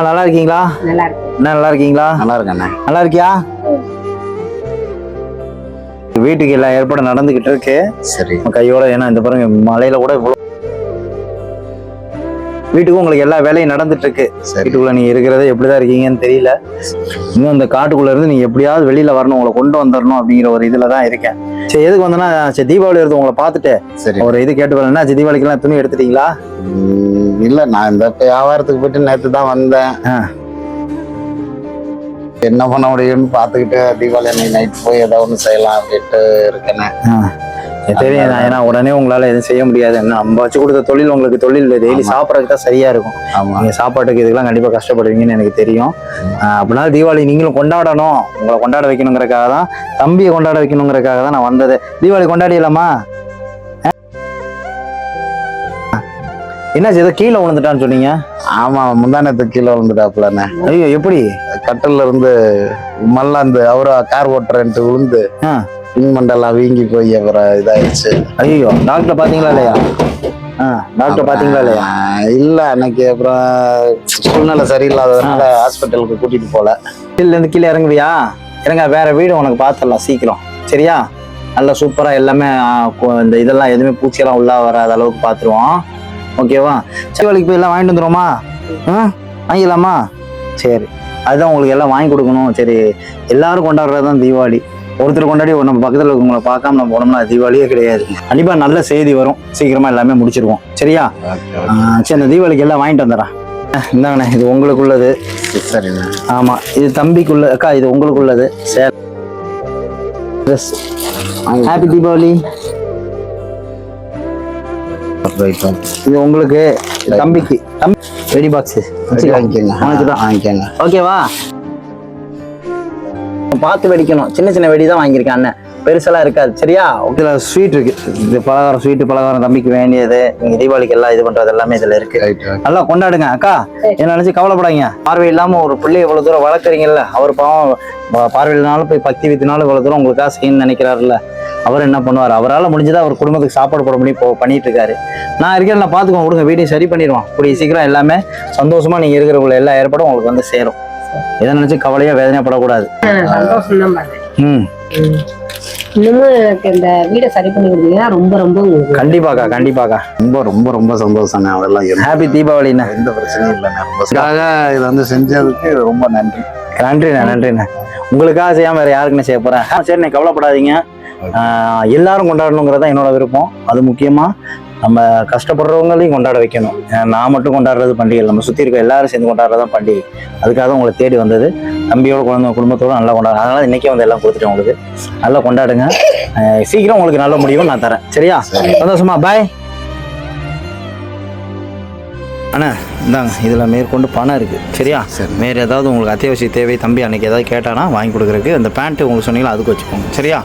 நல்லா இருக்கீங்களா? நல்லா இருக்கு. நல்லா இருக்கீங்களா? நல்லா இருக்கண்ணே. நல்லா இருக்கியா? வீட்டுக்கு எல்லா ஏற்பாடும் நடந்துகிட்டு இருக்கு. சரி. கையோட, ஏன்னா இந்த பாருங்க மழையில கூட இவ்வளவு வீட்டுக்கு உங்களுக்கு எல்லா வேலையும் நடந்துட்டு இருக்கு. வீட்டுக்குள்ள நீங்க இருக்கிறத எப்படிதான் இருக்கீங்கன்னு தெரியல. இன்னும் இந்த காட்டுக்குள்ள இருந்து நீங்க எப்படியாவது வெளியில வரணும், உங்களை கொண்டு வந்துடணும் அப்படிங்கிற ஒரு இதுலதான் இருக்கேன். சரி, எதுக்கு வந்தேன்னா, சரி தீபாவளி எடுத்து உங்களை பார்த்துட்டு சரி ஒரு இது கேட்டு வரேன்னா, தீபாவளிக்கு எல்லாம் துணி எடுத்துட்டீங்களா? இல்ல, நான் இந்த வியாபாரத்துக்கு போயிட்டு நேற்று தான் வந்தேன். என்ன பண்ண முடியும்னு பாத்துக்கிட்டு தீபாவளி அன்னைக்கு நைட் போய் ஏதோ ஒண்ணு செய்யலாம் அப்படின்ட்டு இருக்கேன்னு. தெரியும். ஏன்னா உடனே உங்களால எதுவும் செய்ய முடியாது. நம்ம வச்சு கொடுத்த தொழில் உங்களுக்கு தொழில் டெய்லி சாப்பிட்றதுக்கு தான் சரியா இருக்கும். நீங்க சாப்பாட்டுக்கு இதுக்கெல்லாம் கண்டிப்பா கஷ்டப்படுவீங்கன்னு எனக்கு தெரியும். அப்படின்னா தீபாவளி நீங்களும் கொண்டாடணும், உங்களை கொண்டாட வைக்கணுங்கிறக்காக தான், தம்பியை கொண்டாட வைக்கணுங்கிறக்காக தான் நான் வந்தது. தீபாவளி கொண்டாடிடலாமா? என்னாச்சு, ஏதோ கீழே விழுந்துட்டான்னு சொன்னீங்க? ஆமா, முந்தானத்துக்கு கீழே விழுந்துட்டாப்புலண்ணே. ஐயோ, எப்படி? கட்டல்ல இருந்து மல்லாந்து அவரை கார் ஓட்டுறேன்ட்டு விழுந்து பின்மண்டெல்லாம் வீங்கி போய் அப்புறம் இதாயிடுச்சு. ஐயோ, டாக்டர் பாத்தீங்களா இல்லையா? டாக்டர் பாத்தீங்களா இல்லையா? இல்ல, அன்னைக்கு அப்புறம் சூழ்நிலை சரியில்லாததுனால ஹாஸ்பிட்டலுக்கு கூட்டிட்டு போல. கீழே இருந்து கீழே இறங்குவியா? இறங்க, வேற வீடு உனக்கு பார்த்துடலாம் சீக்கிரம். சரியா? நல்லா சூப்பரா எல்லாமே இந்த இதெல்லாம் எதுவுமே பூச்சியெல்லாம் உள்ள வராத அளவுக்கு பார்த்துருவோம். ஓகேவா? தீபாவளிக்கு போய் எல்லாம் வாங்கிட்டு வந்துடுவோமா? வாங்கிக்கலாமா? சரி, அதுதான் உங்களுக்கு எல்லாம் வாங்கி கொடுக்கணும். சரி, எல்லாரும் கொண்டாடுறது தான் தீபாவளி. ஒருத்தர் கொண்டாடி நம்ம பக்கத்தில் இருக்கவங்களை பார்க்காம நம்ம போனோம்னா தீபாவளியே கிடையாது. கண்டிப்பா நல்ல செய்தி வரும், சீக்கிரமா எல்லாமே முடிச்சிருவோம். சரியா? சரி, இந்த தீபாவளிக்கு எல்லாம் வாங்கிட்டு வந்துடுறேன். இந்தாங்கண்ணே, இது உங்களுக்குள்ளது. சரிண்ணா. ஆமா, இது தம்பிக்குள்ள. அக்கா, இது உங்களுக்குள்ளது. சரி, ஹாப்பி தீபாவளி. இது உங்களுக்கு, தம்பிக்கு. வெடி பாக்ஸ் வாங்கிக்கோங்க. ஓகேவா? பார்த்து வெடிக்கணும். சின்ன சின்ன வெடி தான் வாங்கியிருக்கேன் அண்ணன், பெருசெல்லாம் இருக்காது. சரியா? இதுல ஸ்வீட் இருக்கு. இது பலகாரம், ஸ்வீட்டு பலகாரம் தம்பிக்கு வேண்டியது. நீங்க தீபாவளிக்கு எல்லாம் இது பண்றது எல்லாமே இதுல இருக்கு. நல்லா கொண்டாடுங்க. அக்கா, என்ன நினைச்சு கவலைப்படாதீங்க. பார்வை இல்லாம ஒரு பிள்ளை இவ்வளவு தூரம் வளர்க்குறீங்கல்ல, அவர் பாவம் பார்வையினாலும் போய் பக்தி வித்தினாலும் இவ்வளவு தூரம் உங்களுக்காக செய்யணும்னு நினைக்கிறாருல்ல, அவர் என்ன பண்ணுவார்? அவரால் முடிஞ்சதா அவர் குடும்பத்துக்கு சாப்பாடு போட முடியும் பண்ணிட்டு இருக்காரு. நான் இருக்கேன், நான் பாத்துக்கோங்க, கொடுங்க, வீட்டையும் சரி பண்ணிடுவான். கூடிய சீக்கிரம் எல்லாமே சந்தோஷமா நீங்க இருக்கிறவங்க எல்லா ஏற்பாடும் உங்களுக்கு வந்து சேரும். இதை நினைச்சு கவலையா வேதனைப்படக்கூடாது. இன்னமும் எனக்கு இந்த வீடை சரி பண்ணி கொடுத்தீங்கன்னா ரொம்ப ரொம்ப கண்டிப்பாக்கா, கண்டிப்பாக்கா. ரொம்ப ரொம்ப ரொம்ப சந்தோஷம். அதெல்லாம் ஹாப்பி தீபாவளிண்ணா. எந்த பிரச்சனையும் இல்லைண்ணா. இதை வந்து செஞ்சதுக்கு ரொம்ப நன்றி. நன்றிண்ணா, நன்றிண்ணா. உங்களுக்காக செய்யாம வேற யாருக்குன்னு செய்ய போறேன். சரிண்ணே, கவலைப்படாதீங்க. எல்லாரும் கொண்டாடணுங்கிறதா என்னோட விருப்பம். அது முக்கியமா நம்ம கஷ்டப்படுறவங்களையும் கொண்டாட வைக்கணும். நான் மட்டும் கொண்டாடுறது பண்டிகை, நம்ம சுற்றி இருக்க எல்லாரும் சேர்ந்து கொண்டாடுறதான் பண்டிகை. அதுக்காக தான் உங்களை தேடி வந்தது. தம்பியோட குடும்பத்தோட நல்லா கொண்டாடு. அதனால இன்னைக்கே வந்து எல்லாம் கொடுத்துட்டேன் உங்களுக்கு. நல்லா கொண்டாடுங்க. சீக்கிரம் உங்களுக்கு நல்ல முடிவும் நான் தரேன். சரியா? சந்தோஷமா? பாய் அண்ணா. இந்தாங்க, இதில் மேற்கொண்டு பணம் இருக்குது. சரியா? வேறு ஏதாவது உங்களுக்கு அத்தியாவசிய தேவை, தம்பி அன்னைக்கு ஏதாவது கேட்டானா வாங்கி கொடுக்குறதுக்கு. அந்த பேண்ட்டு உங்களுக்கு சொன்னீங்களா, அதுக்கு வச்சுக்கோங்க. சரியா?